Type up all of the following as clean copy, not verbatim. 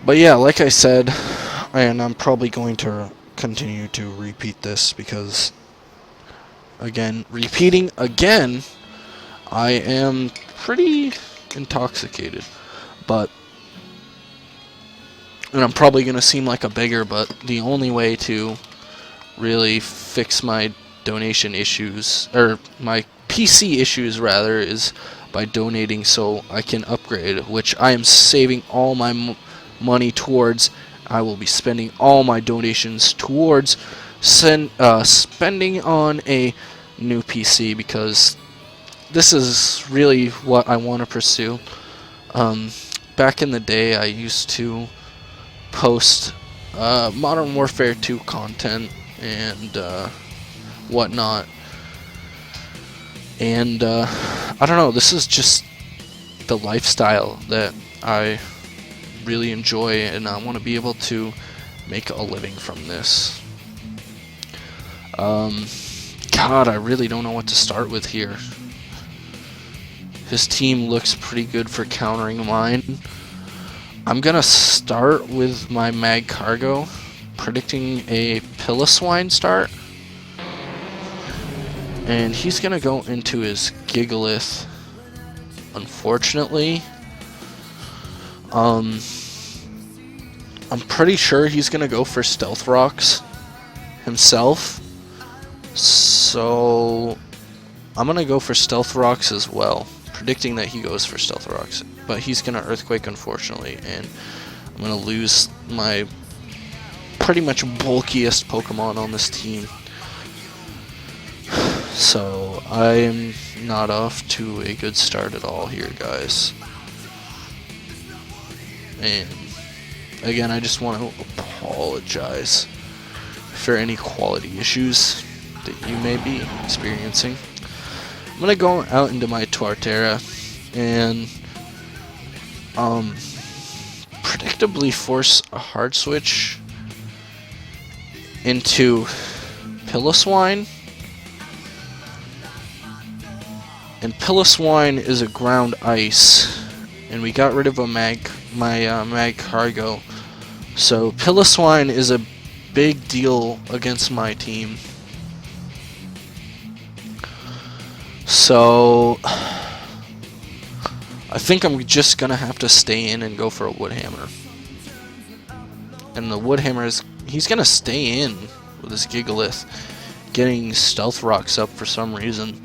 But yeah, like I said, and I'm probably going to continue to repeat this because, again, repeating again, I am pretty intoxicated. But, and I'm probably going to seem like a beggar, but the only way to really fix my donation issues, or my PC issues rather, is by donating so I can upgrade, which I am saving all my money towards. I will be spending all my donations towards spending on a new PC because this is really what I want to pursue. Um, Back in the day, I used to post Modern Warfare 2 content and whatnot. And I don't know, this is just the lifestyle that I really enjoy, and I want to be able to make a living from this. God, I really don't know what to start with here. His team looks pretty good for countering mine. I'm gonna start with my mag cargo, predicting a Piloswine start. And he's gonna go into his Gigalith, unfortunately. I'm pretty sure he's gonna go for Stealth Rocks himself. So I'm gonna go for Stealth Rocks as well, predicting that he goes for Stealth Rocks. But he's gonna Earthquake, unfortunately, and I'm gonna lose my pretty much bulkiest Pokemon on this team. So I'm not off to a good start at all here, guys. And again, I just want to apologize for any quality issues that you may be experiencing. I'm gonna go out into my Torterra and predictably force a hard switch into Piloswine. And Piloswine is a ground ice, and we got rid of a mag cargo. So Piloswine is a big deal against my team. So I think I'm just gonna have to stay in and go for a Wood Hammer. And the Wood Hammer he's gonna stay in with his Gigalith, getting Stealth Rocks up for some reason.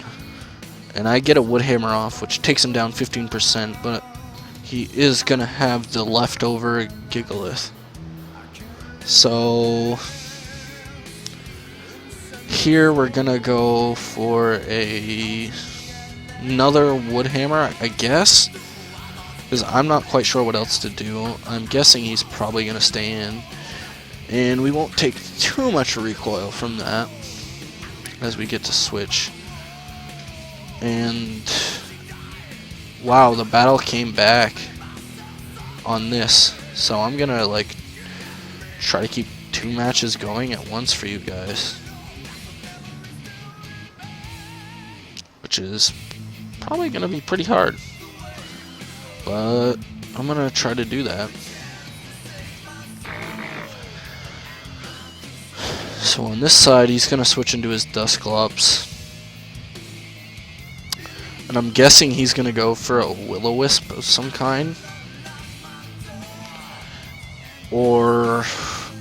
And I get a Wood Hammer off, which takes him down 15%, but he is going to have the leftover Gigalith. So here we're going to go for another Wood Hammer, I guess, because I'm not quite sure what else to do. I'm guessing he's probably going to stay in, and we won't take too much recoil from that as we get to switch. And wow, the battle came back on this, so I'm gonna like try to keep 2 matches going at once for you guys, which is probably gonna be pretty hard, but I'm gonna try to do that. So on this side, he's gonna switch into his Dusclops. And I'm guessing he's going to go for a Will-O-Wisp of some kind. Or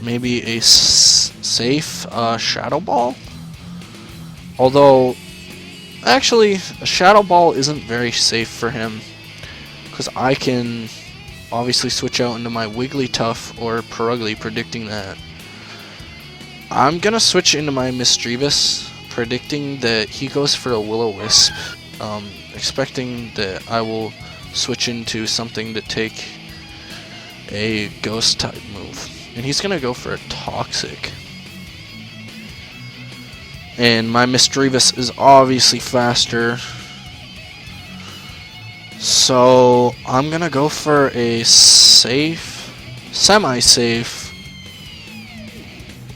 maybe a safe Shadow Ball. Although, actually, a Shadow Ball isn't very safe for him, because I can obviously switch out into my Wigglytuff or Purugly, predicting that. I'm going to switch into my Misdreavus, predicting that he goes for a Will-O-Wisp. Expecting that I will switch into something to take a ghost type move. And he's gonna go for a Toxic. And my Misdreavus is obviously faster, so I'm gonna go for a safe, semi-safe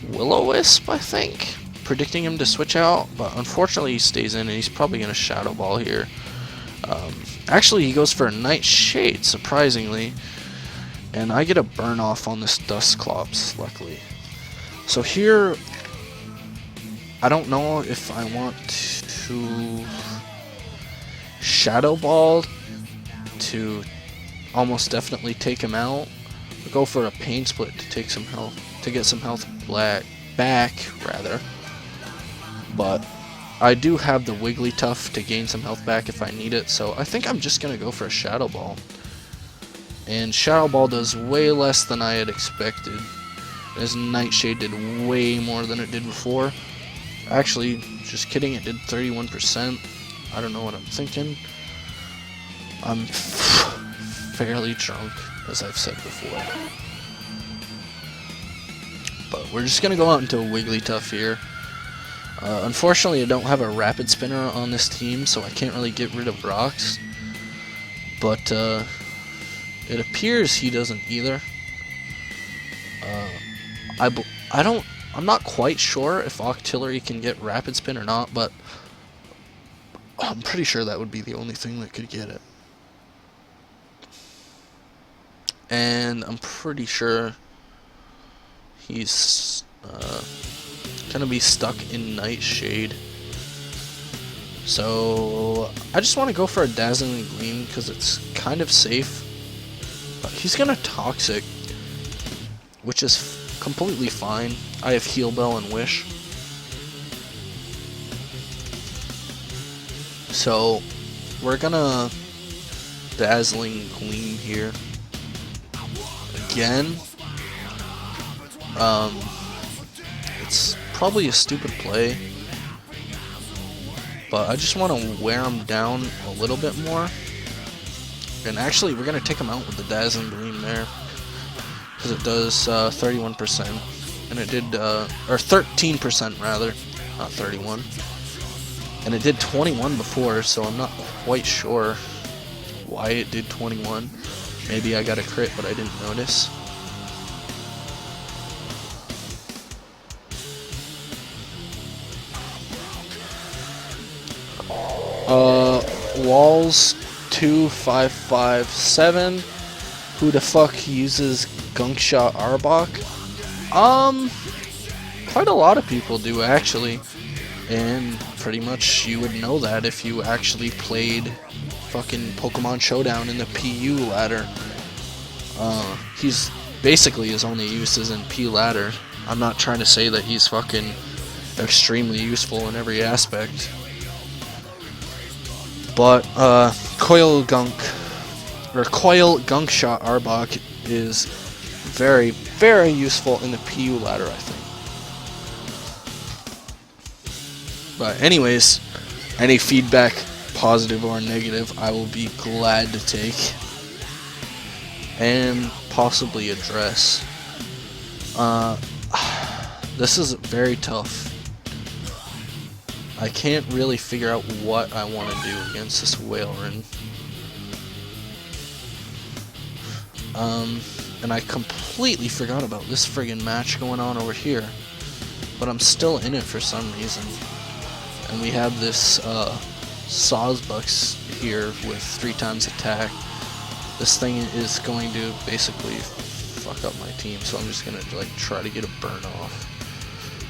Will-O-Wisp, I think. Predicting him to switch out, but unfortunately he stays in, and he's probably going to Shadow Ball here. Actually, he goes for a Nightshade, surprisingly. And I get a burn off on this Dusclops, luckily. So here, I don't know if I want to Shadow Ball to almost definitely take him out, or go for a Pain Split to take some health, to get some health back rather. But I do have the Wigglytuff to gain some health back if I need it, so I think I'm just gonna go for a Shadow Ball. And Shadow Ball does way less than I had expected. As Nightshade did way more than it did before. Actually, just kidding, it did 31%. I don't know what I'm thinking. I'm fairly drunk, as I've said before. But we're just gonna go out into a Wigglytuff here. Unfortunately, I don't have a Rapid Spinner on this team, so I can't really get rid of rocks. But it appears he doesn't either. I'm not quite sure if Octillery can get Rapid Spin or not, but I'm pretty sure that would be the only thing that could get it. And I'm pretty sure he's gonna be stuck in Nightshade. So I just want to go for a Dazzling Gleam because it's kind of safe. But he's gonna Toxic, which is completely fine. I have Heal Bell and Wish. So we're gonna Dazzling Gleam here again. It's probably a stupid play, but I just want to wear him down a little bit more. And actually, we're gonna take him out with the Dazzling Gleam there, because it does 31%, and it did, or 13% rather, not 31. And it did 21 before, so I'm not quite sure why it did 21. Maybe I got a crit, but I didn't notice. Walls 2557. Who the fuck uses Gunk Shot Arbok? Quite a lot of people do actually, and pretty much you would know that if you actually played fucking Pokemon Showdown in the PU ladder. He's basically his only use is in P ladder. I'm not trying to say that he's fucking extremely useful in every aspect. But Coil Gunk Shot Arbok is very, very useful in the PU ladder, I think. But anyways, any feedback, positive or negative, I will be glad to take and possibly address. This is very tough. I can't really figure out what I want to do against this Whaleren. And I completely forgot about this friggin' match going on over here. But I'm still in it for some reason. And we have this Sawsbucks here with 3 times attack. This thing is going to basically fuck up my team, so I'm just gonna like try to get a burn off.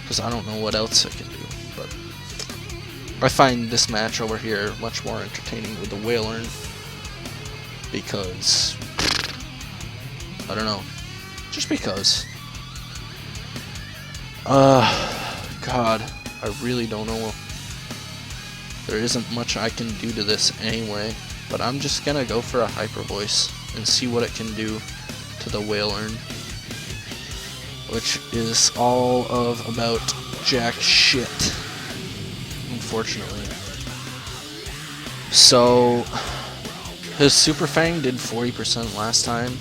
Because I don't know what else I can do. But I find this match over here much more entertaining with the Whaleren. Because I don't know. Just because. God, I really don't know. There isn't much I can do to this anyway, but I'm just gonna go for a Hyper Voice and see what it can do to the Whaleren, which is all of about jack shit, unfortunately. So his Super Fang did 40% last time,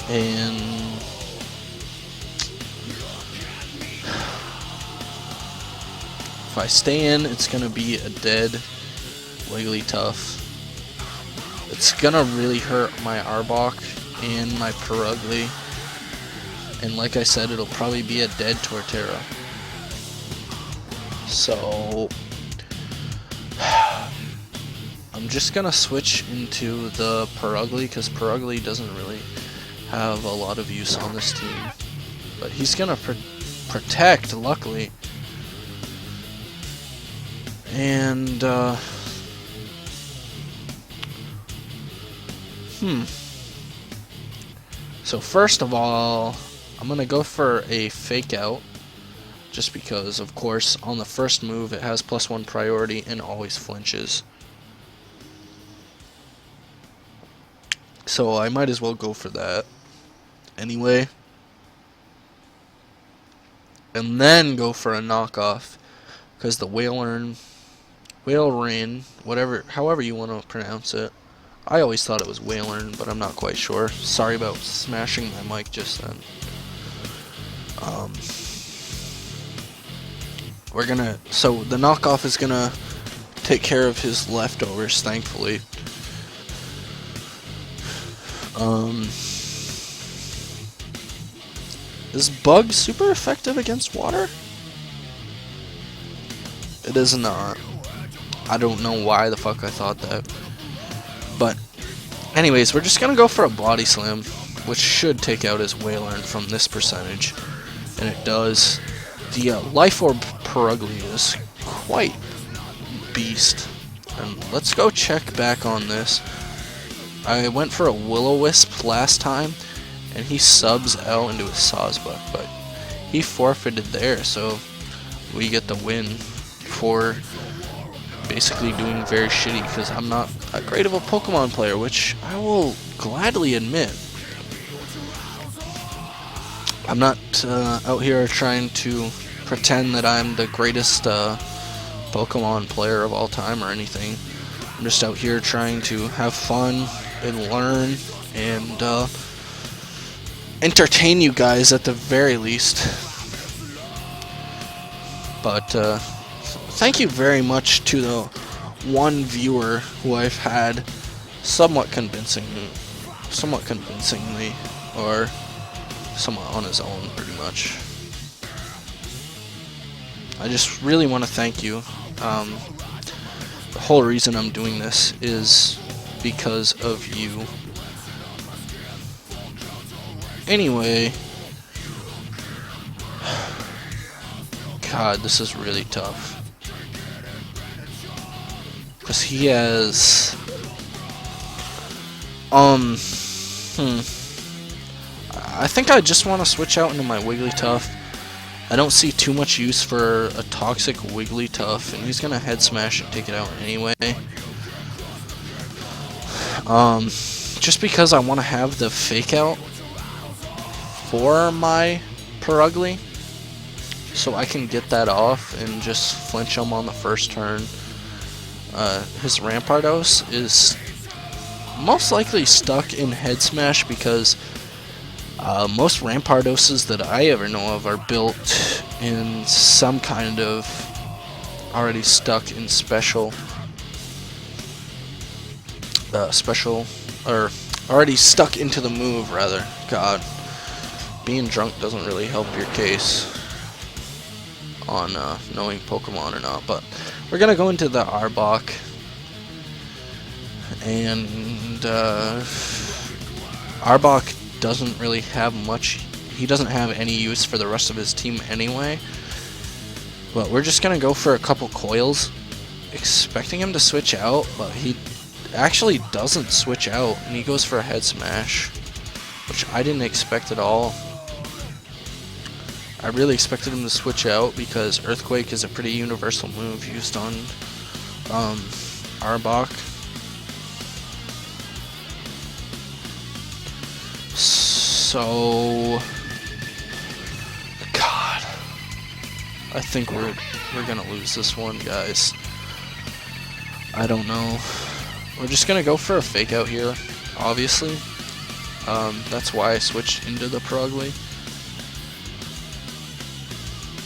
and if I stay in, it's gonna be a dead Wigglytuff. It's gonna really hurt my Arbok and my Purugly, and like I said, it'll probably be a dead Torterra. So I'm I'm just gonna switch into the Perugly because Perugly doesn't really have a lot of use on this team, but he's gonna protect, luckily. And so first of all, I'm gonna go for a fake out, just because, of course, on the first move it has +1 priority and always flinches. So I might as well go for that anyway. And then go for a knockoff, because the Whale Rain, whatever, however you want to pronounce it. I always thought it was Whalern, but I'm not quite sure. Sorry about smashing my mic just then. So the knockoff is gonna take care of his leftovers, thankfully. Is Bug super effective against water? It is not. I don't know why the fuck I thought that. But anyways, we're just gonna go for a body slam, which should take out his Whalern from this percentage. And it does. The Life Orb Perugly is quite beast. And let's go check back on this. I went for a Will-O-Wisp last time, and he subs out into a Sawsbuck, but he forfeited there, so we get the win for basically doing very shitty, because I'm not that great of a Pokemon player, which I will gladly admit. I'm not out here trying to pretend that I'm the greatest Pokemon player of all time or anything. I'm just out here trying to have fun and learn and entertain you guys at the very least. But thank you very much to the one viewer who I've had somewhat convincingly, or somewhat on his own, pretty much. I just really want to thank you. The whole reason I'm doing this is because of you. Anyway, God, this is really tough. Because he has... I think I just want to switch out into my Wigglytuff. I don't see too much use for a toxic Wigglytuff, and he's gonna head smash and take it out anyway. Just because I want to have the fake out for my Perugly, so I can get that off and just flinch him on the first turn. His Rampardos is most likely stuck in head smash because most Rampardoses that I ever know of are built in some kind of already stuck in special, or already stuck into the move, rather. God, being drunk doesn't really help your case on knowing Pokemon or not, but we're gonna go into the Arbok, and Arbok doesn't really have much. He doesn't have any use for the rest of his team anyway, but we're just gonna go for a couple coils, expecting him to switch out, but he actually doesn't switch out, and he goes for a head smash, which I didn't expect at all. I really expected him to switch out because Earthquake is a pretty universal move used on Arbok. So, God, I think we're gonna lose this one, guys. I don't know. We're just gonna go for a fake out here, obviously. That's why I switched into the Perugly.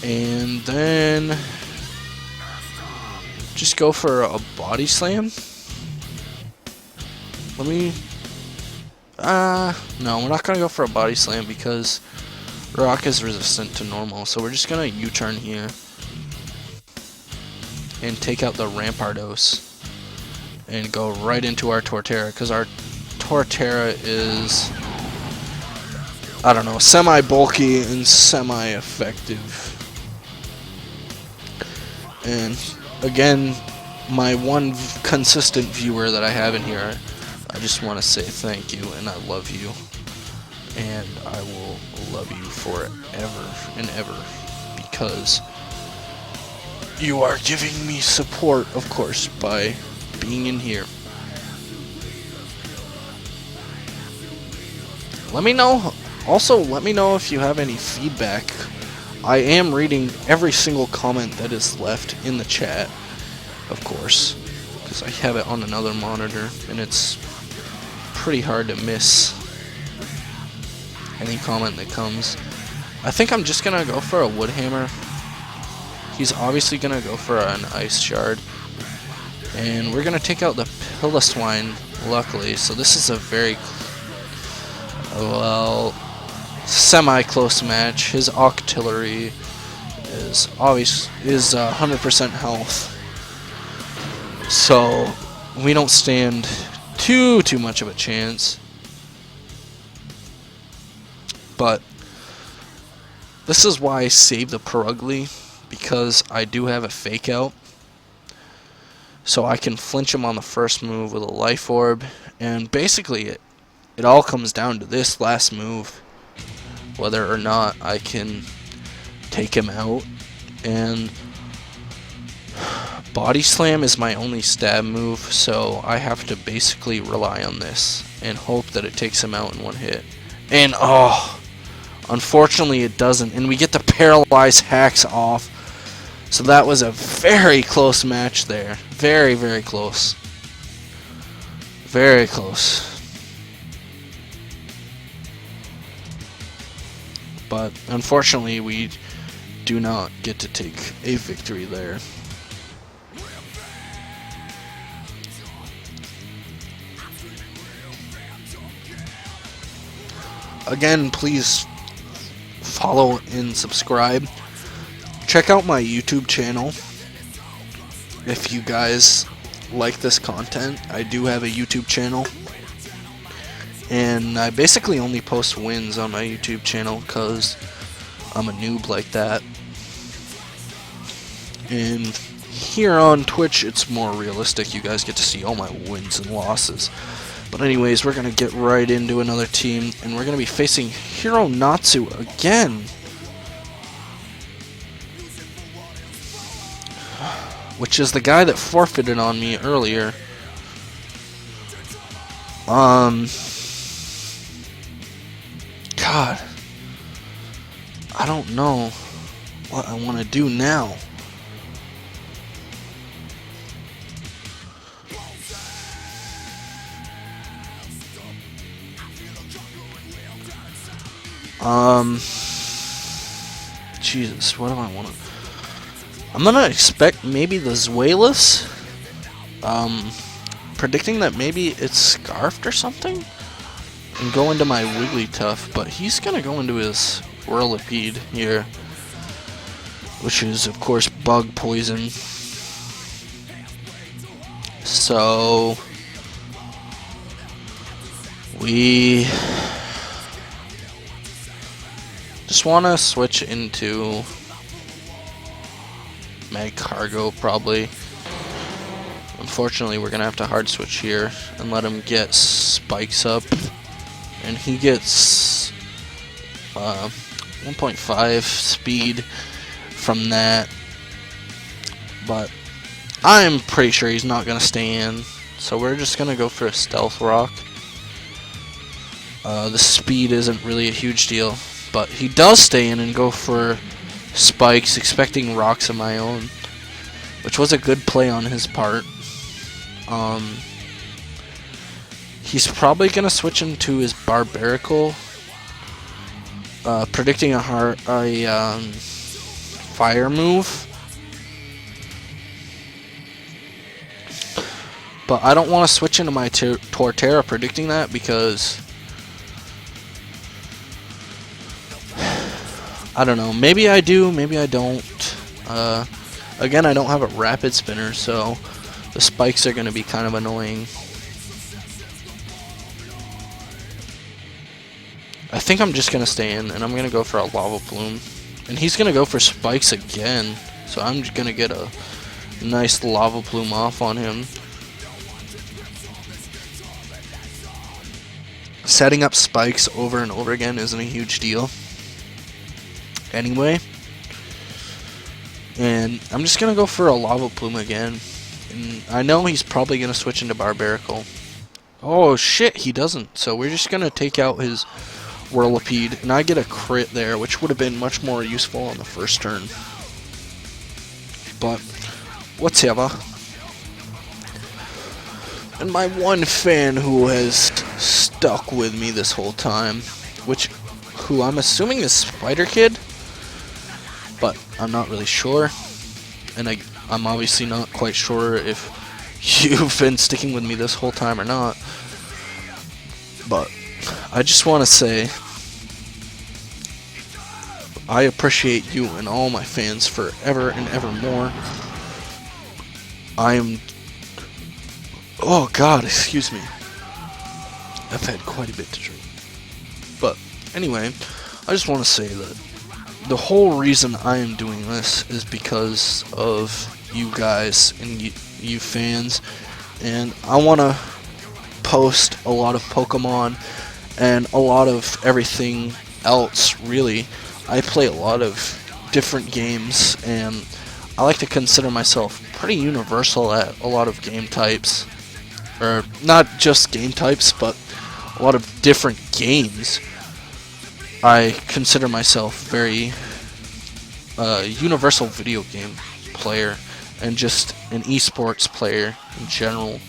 And then just go for a body slam. Let me... no, we're not going to go for a body slam because Rock is resistant to normal. So we're just going to U-turn here and take out the Rampardos. and go right into our Torterra, because our Torterra is, I don't know, semi-bulky and semi-effective. And again, my one consistent viewer that I have in here, I just want to say thank you and I love you. And I will love you forever and ever, because you are giving me support, of course, by being in here. Let me know. Also, let me know if you have any feedback. I am reading every single comment that is left in the chat, of course, because I have it on another monitor, and it's pretty hard to miss any comment that comes. I think I'm just gonna go for a wood hammer. He's obviously gonna go for an ice shard, and we're gonna take out the Piloswine, luckily. So this is a very, well, semi-close match. His artillery is 100% health, so we don't stand too much of a chance. But this is why I saved the Perugly, because I do have a fake out, so I can flinch him on the first move with a life orb, and basically it all comes down to this last move, whether or not I can take him out. And body slam is my only stab move, so I have to basically rely on this and hope that it takes him out in one hit. And unfortunately it doesn't, and we get the paralyze hacks off. So that was a very close match there. Very, very close. Very close. But unfortunately we do not get to take a victory there. Again, please follow and subscribe. Check out my YouTube channel if you guys like this content. I do have a YouTube channel, and I basically only post wins on my YouTube channel because I'm a noob like that. And here on Twitch it's more realistic. You guys get to see all my wins and losses. But anyways, we're going to get right into another team, and we're going to be facing Hiro Natsu again. Which is the guy that forfeited on me earlier. God, I don't know what I want to do now. Jesus, what do I want to... I'm gonna expect maybe the Zweilous. Predicting that maybe it's Scarfed or something, and go into my Wigglytuff, but he's gonna go into his Whirlipede here, which is of course bug poison. So we just want to switch into Magcargo probably. Unfortunately, we're gonna have to hard switch here and let him get spikes up, and he gets 1.5 speed from that, but I'm pretty sure he's not gonna stay in, so we're just gonna go for a Stealth Rock. The speed isn't really a huge deal, but he does stay in and go for spikes, expecting rocks of my own, which was a good play on his part. He's probably gonna switch into his Barbarical, predicting a fire move. But I don't want to switch into my Torterra predicting that, because I don't know, maybe I do, maybe I don't. Again, I don't have a Rapid Spinner, so the spikes are going to be kind of annoying. I think I'm just going to stay in, and I'm going to go for a lava plume. And he's going to go for spikes again, so I'm just going to get a nice lava plume off on him. Setting up spikes over and over again isn't a huge deal anyway. And I'm just going to go for a lava plume again. And I know he's probably going to switch into barbarical. Oh shit, he doesn't. So we're just going to take out his Whirlipede, and I get a crit there, which would have been much more useful on the first turn. But whatever. And my one fan who has stuck with me this whole time, who I'm assuming is Spider Kid, but I'm not really sure. And I'm obviously not quite sure if you've been sticking with me this whole time or not. But I just want to say I appreciate you and all my fans forever and ever more. Oh god, excuse me. I've had quite a bit to drink. But anyway, I just want to say that the whole reason I am doing this is because of you guys and you fans. And I want to post a lot of Pokemon and a lot of everything else, really. I play a lot of different games, and I like to consider myself pretty universal at a lot of game types. Or not just game types, but a lot of different games. I consider myself very universal video game player and just an esports player in general.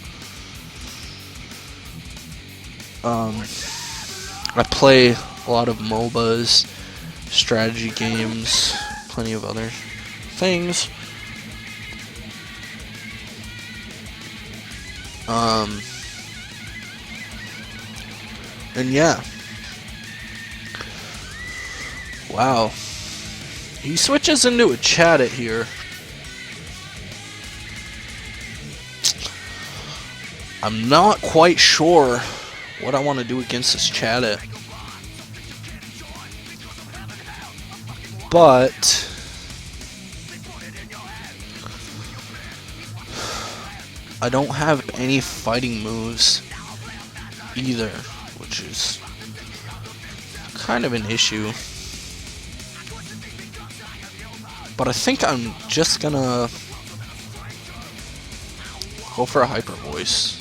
I play a lot of MOBAs, strategy games, plenty of other things. And yeah. Wow. He switches into a Chatot here. I'm not quite sure what I want to do against this Chatot. But I don't have any fighting moves either, which is kind of an issue. But I think I'm just gonna go for a Hyper Voice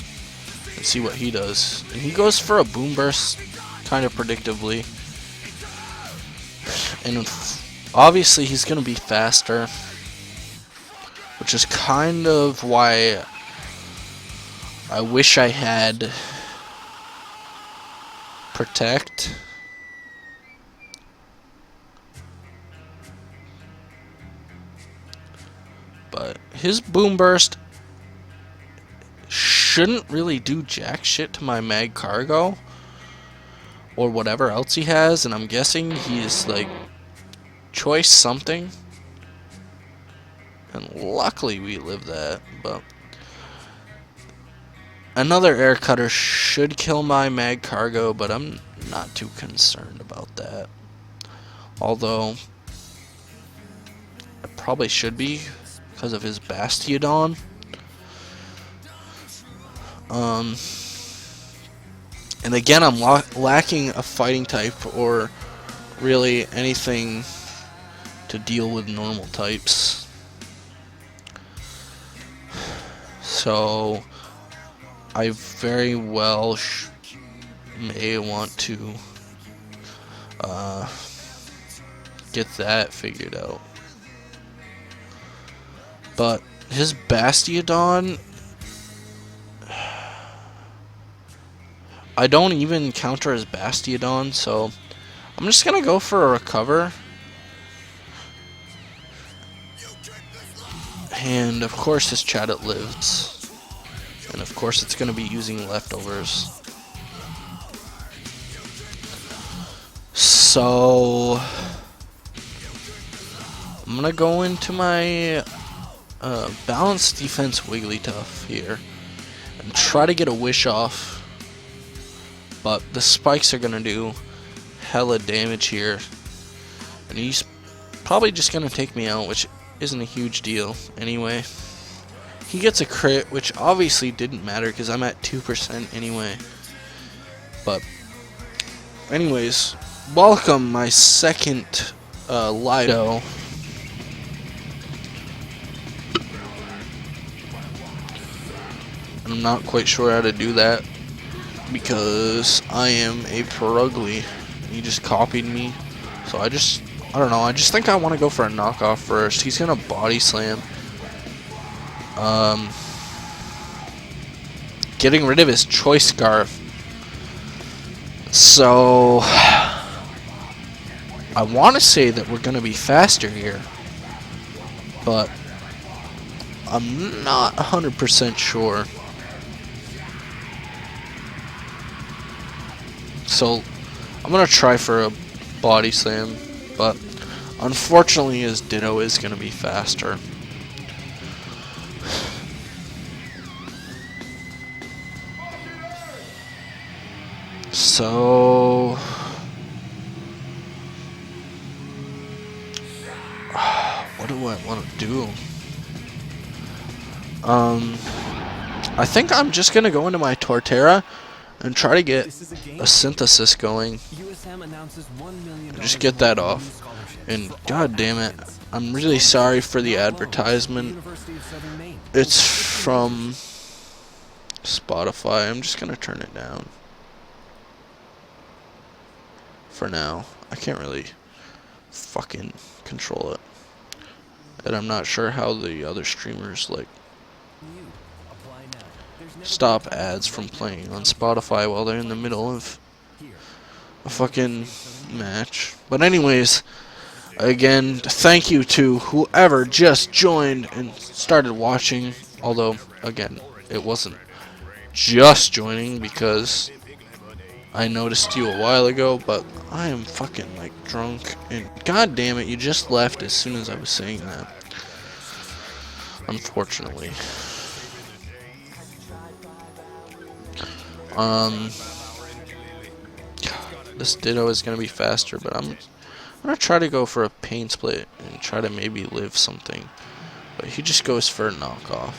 and see what he does. And he goes for a Boom Burst kind of predictably. And obviously he's gonna be faster, which is kind of why I wish I had Protect. But his Boom Burst shouldn't really do jack shit to my Mag Cargo or whatever else he has, and I'm guessing he's like choice something. And luckily we live that, but another Air Cutter should kill my Mag Cargo, but I'm not too concerned about that. Although I probably should be because of his Bastiodon. And again, I'm lacking a fighting type or really anything to deal with normal types. So I very well may want to get that figured out. But his Bastiodon, I don't even counter his Bastiodon, so I'm just gonna go for a recover. And of course his Chatot lives. And of course it's gonna be using leftovers. So I'm gonna go into my balanced defense Wigglytuff here and try to get a wish off, but the spikes are gonna do hella damage here, and he's probably just gonna take me out, which isn't a huge deal anyway. He gets a crit, which obviously didn't matter because I'm at 2% anyway. But anyways, welcome my second Lido. I'm not quite sure how to do that because I am a Perugly. He just copied me, so I don't know. I just think I want to go for a knockoff first. He's gonna body slam. Getting rid of his choice scarf. So I want to say that we're gonna be faster here, but I'm not 100% sure. So I'm gonna try for a body slam, but unfortunately his Ditto is gonna be faster. So what do I want to do? I think I'm just gonna go into my Torterra and try to get a synthesis going. And just get that off. And god damn it, I'm really sorry for the advertisement. It's from Spotify. I'm just gonna turn it down for now. I can't really fucking control it, and I'm not sure how the other streamers like stop ads from playing on Spotify while they're in the middle of a fucking match. But anyways, again, thank you to whoever just joined and started watching, although again it wasn't just joining because I noticed you a while ago, but I am fucking like drunk, and god damn it, you just left as soon as I was saying that. Unfortunately. This Ditto is gonna be faster, but I'm gonna try to go for a pain split and try to maybe live something. But he just goes for a knockoff.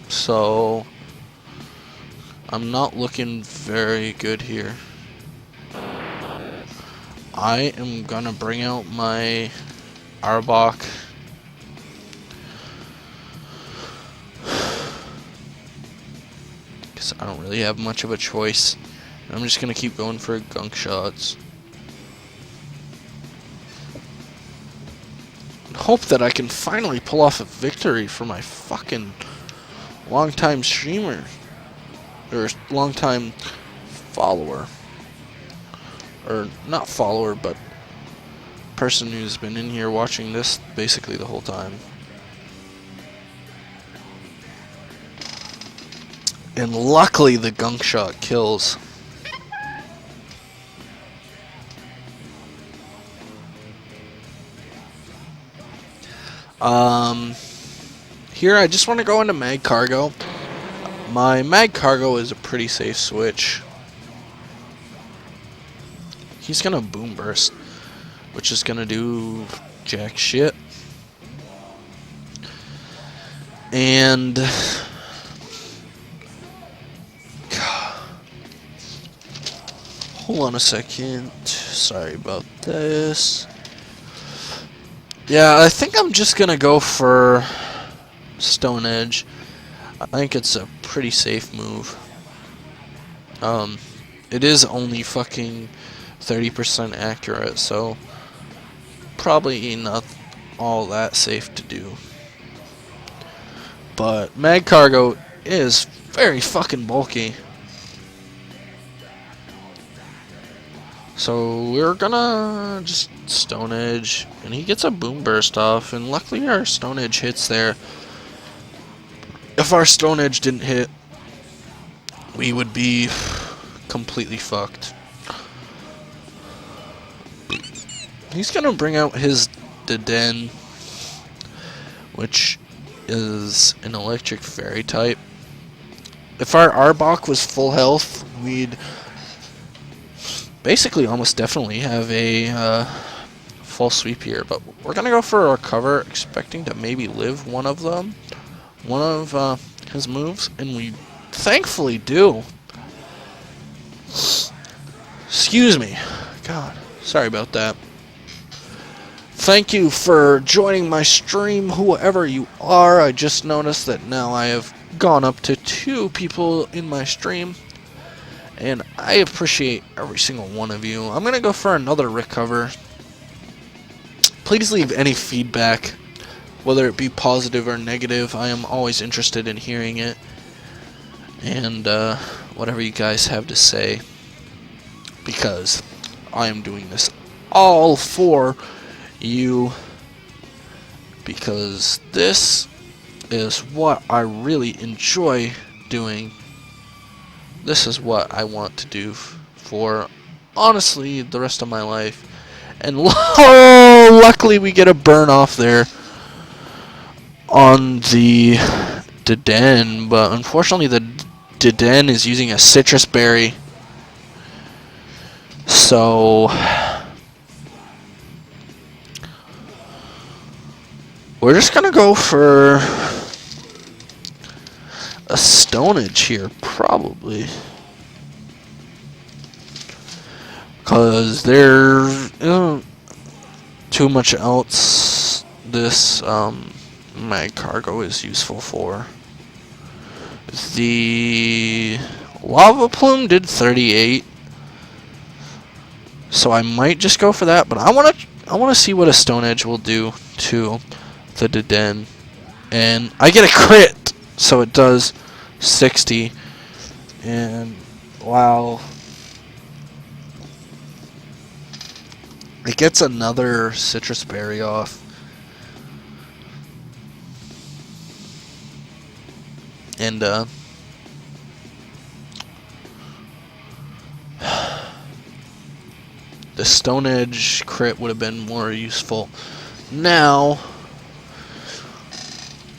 So I'm not looking very good here. I am gonna bring out my Arbok. Because I don't really have much of a choice. I'm just gonna keep going for gunk shots. And hope that I can finally pull off a victory for my fucking long-time streamer. Or long-time follower. Or not follower, but person who's been in here watching this basically the whole time. And luckily the gunk shot kills. Here I just want to go into Mag Cargo. My Mag Cargo is a pretty safe switch. He's gonna Boom Burst, which is gonna do jack shit. And hold on a second. Sorry about this. Yeah, I think I'm just gonna go for Stone Edge. I think it's a pretty safe move. It is only fucking 30% accurate, so probably not all that safe to do. But Mag Cargo is very fucking bulky. So we're gonna just Stone Edge, and he gets a Boom Burst off, and luckily our Stone Edge hits there. If our Stone Edge didn't hit, we would be completely fucked. he's gonna bring out his Deden, which is an electric fairy type. If our Arbok was full health, we'd basically almost definitely have a full sweep here. But we're gonna go for a recover, expecting to maybe live one of his moves, and we thankfully do. Excuse me. God, sorry about that. Thank you for joining my stream, whoever you are. I just noticed that now I have gone up to 2 people in my stream, and I appreciate every single one of you. I'm gonna go for another recover. Please leave any feedback, whether it be positive or negative. I am always interested in hearing it, and whatever you guys have to say, because I am doing this all for you, because this is what I really enjoy doing. This is what I want to do for, honestly, the rest of my life. And luckily we get a burn off there on the Deden, but unfortunately the Deden is using a citrus berry, so we're just gonna go for a Stonage here, probably, because there's too much else this mag cargo is useful for. The Lava Plume did 38, so I might just go for that, but I want to see what a Stone Edge will do to the Deden, and I get a crit, so it does 60, and wow, it gets another citrus berry off, and the Stone Edge crit would have been more useful now,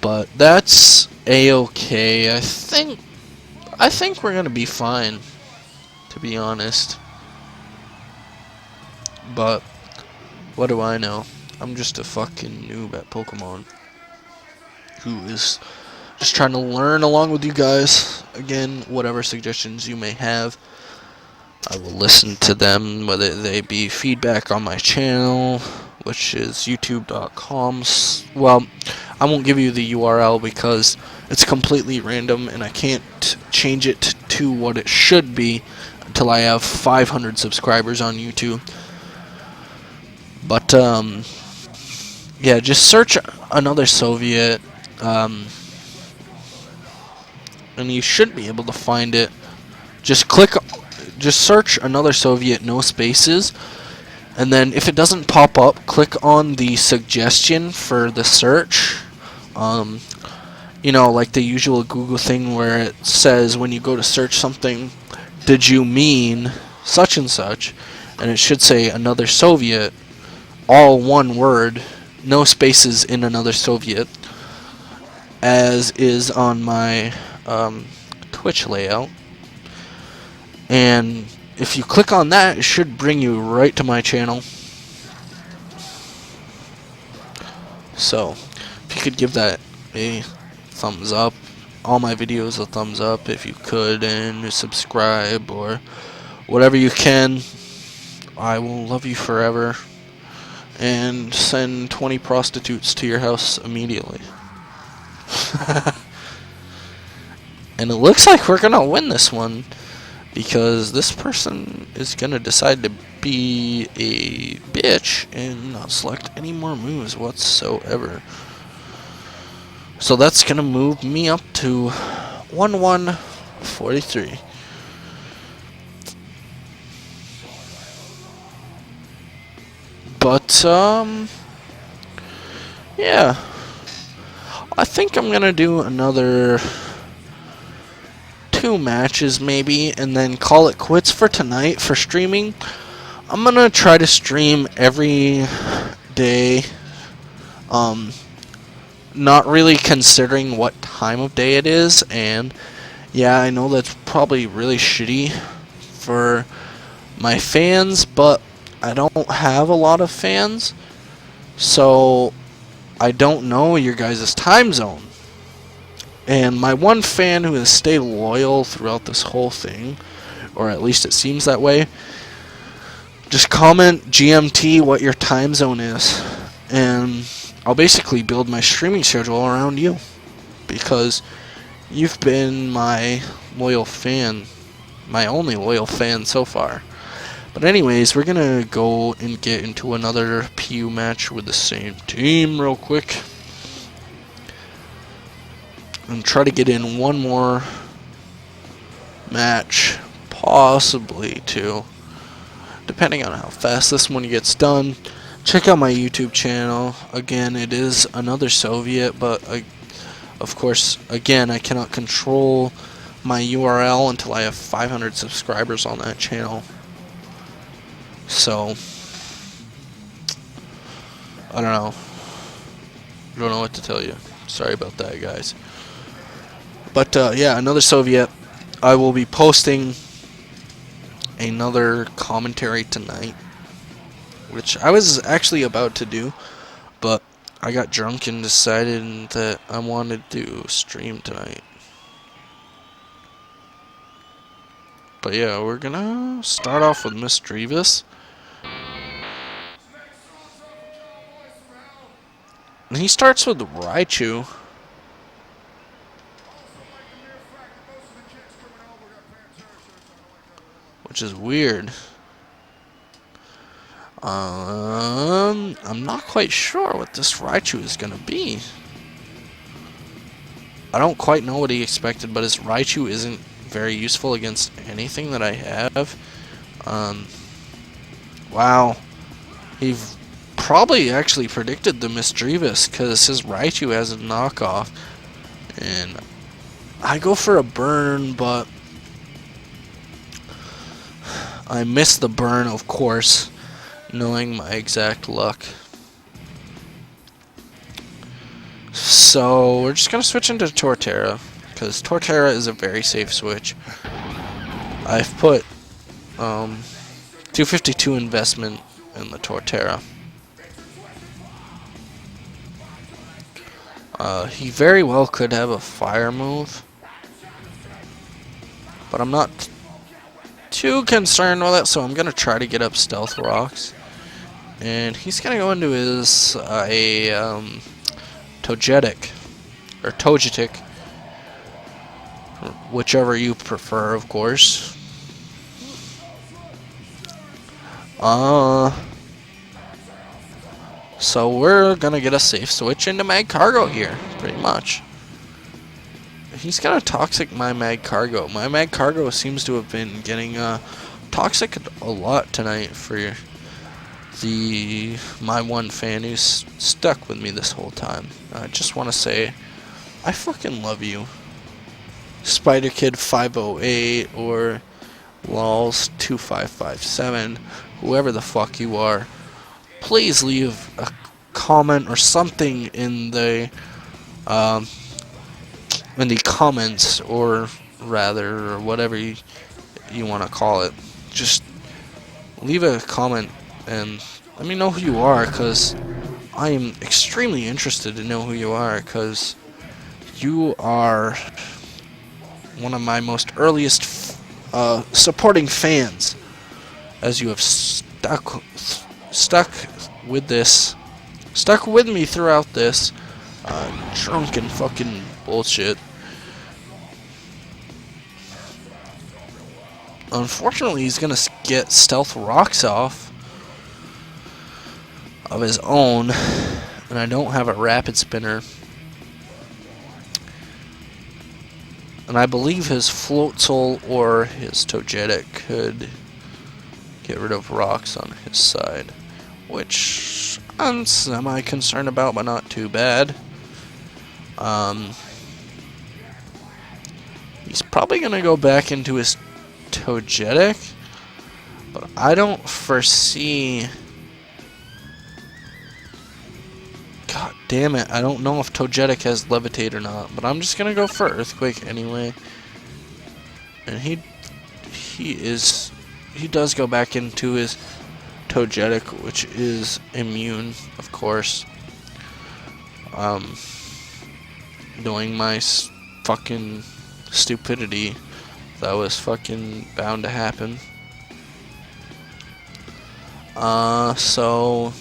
but that's a-okay. I think we're gonna be fine, to be honest. But what do I know? I'm just a fucking noob at Pokemon who is just trying to learn along with you guys. Again, whatever suggestions you may have, I will listen to them, whether they be feedback on my channel, which is youtube.com. Well, I won't give you the URL because it's completely random and I can't change it to what it should be until I have 500 subscribers on YouTube. But yeah, just search another Soviet, and you should be able to find it. Just search another Soviet, no spaces, and then if it doesn't pop up, click on the suggestion for the search. You know, like the usual Google thing where it says when you go to search something, did you mean such and such? And it should say another Soviet, all one word, no spaces in another Soviet, as is on my Twitch layout. And if you click on that, it should bring you right to my channel. So, if you could give that a thumbs up, all my videos a thumbs up if you could, and subscribe or whatever you can, I will love you forever and send 20 prostitutes to your house immediately. And it looks like we're gonna win this one, because this person is gonna decide to be a bitch and not select any more moves whatsoever. So that's gonna move me up to 1143. But yeah, I think I'm gonna do another 2 matches maybe, and then call it quits for tonight for streaming. I'm gonna try to stream every day. Um, Not really considering what time of day it is, and yeah, I know that's probably really shitty for my fans, but I don't have a lot of fans, so I don't know your guys' time zone. And my one fan who has stayed loyal throughout this whole thing, or at least it seems that way, just comment GMT what your time zone is, and I'll basically build my streaming schedule around you, because you've been my loyal fan, my only loyal fan so far. But anyways, we're gonna go and get into another PU match with the same team real quick, and try to get in one more match, possibly two, depending on how fast this one gets done. Check out my YouTube channel. Again, it is another Soviet, but of course, again, I cannot control my URL until I have 500 subscribers on that channel. So, I don't know. I don't know what to tell you. Sorry about that, guys. But yeah, another Soviet. I will be posting another commentary tonight, which I was actually about to do, but I got drunk and decided that I wanted to stream tonight. But yeah, we're gonna start off with Miss Drevis. And he starts with Raichu, which is weird. I'm not quite sure what this Raichu is gonna be. I don't quite know what he expected, but his Raichu isn't very useful against anything that I have. Wow. He probably actually predicted the Misdreavus, because his Raichu has a knockoff. And I go for a burn, but I miss the burn, of course, knowing my exact luck. So we're just going to switch into Torterra, because Torterra is a very safe switch. I've put 252 investment in the Torterra. He very well could have a fire move, but I'm not too concerned with it, so I'm going to try to get up Stealth Rocks. And he's going to go into his Togetic, or Togetic, whichever you prefer, of course. So we're gonna get a safe switch into Magcargo here, pretty much. He's gonna Toxic my Magcargo. My Magcargo seems to have been getting Toxic a lot tonight for my one fan who's stuck with me this whole time. I just want to say, I fucking love you, Spider Kid 508 or Lols 2557, whoever the fuck you are. Please leave a comment or something in the comments, or rather, or whatever you want to call it. Just leave a comment and let me know who you are, because I am extremely interested to know who you are, because you are one of my most earliest supporting fans, as you have stuck with me throughout this drunken fucking bullshit. Unfortunately, he's gonna get Stealth Rocks off of his own, and I don't have a Rapid Spinner. And I believe his Floatzel or his Togetic could get rid of rocks on his side, which I'm semi-concerned about, but not too bad. He's probably going to go back into his Togetic. But I don't foresee... God damn it, I don't know if Togetic has Levitate or not, but I'm just gonna go for Earthquake anyway. And he does go back into his Togetic, which is immune, of course. Knowing my fucking stupidity, that was fucking bound to happen. So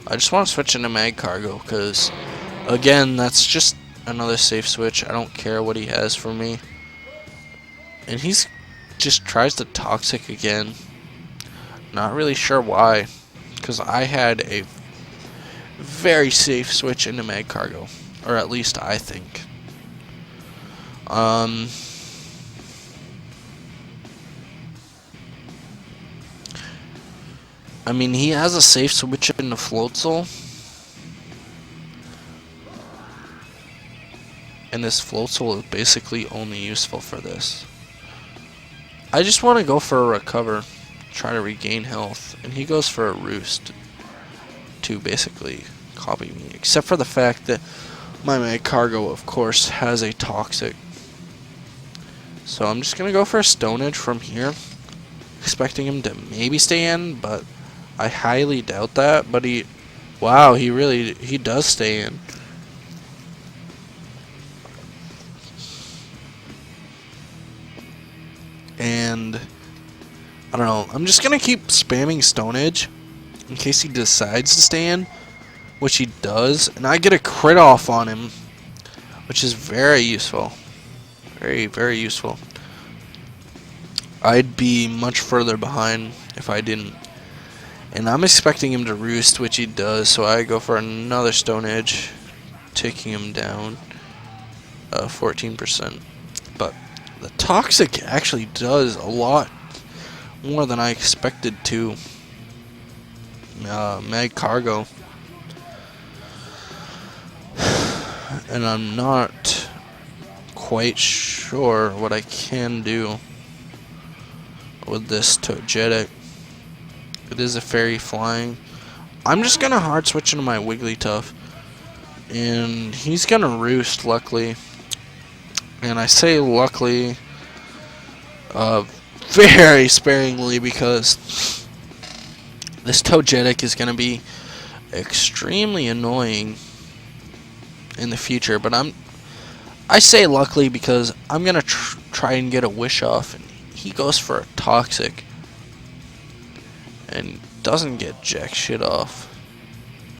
I just want to switch into Mag Cargo, because again, that's just another safe switch. I don't care what he has for me. And he's just tries to Toxic again. Not really sure why, because I had a very safe switch into Mag Cargo, or at least I think. I mean, he has a safe switch into Floatzel, and this Floatzel is basically only useful for this. I just want to go for a Recover, try to regain health, and he goes for a Roost to basically copy me, except for the fact that my Mag Cargo, of course, has a Toxic. So I'm just gonna go for a Stone Edge from here, expecting him to maybe stay in, but I highly doubt that. But wow, he does stay in. And I don't know, I'm just gonna keep spamming Stone Edge in case he decides to stay in, which he does, and I get a crit off on him, which is very useful. Very, very useful. I'd be much further behind if I didn't. And I'm expecting him to Roost, which he does, so I go for another Stone Edge, taking him down 14%. But the Toxic actually does a lot more than I expected to. Mag Cargo. And I'm not quite sure what I can do with this Togetic. It is a Fairy Flying. I'm just gonna hard switch into my Wigglytuff, and he's gonna Roost, luckily. And I say luckily very sparingly, because this Togetic is gonna be extremely annoying in the future. But I say luckily because I'm gonna try and get a Wish off, and he goes for a Toxic and doesn't get jack shit off.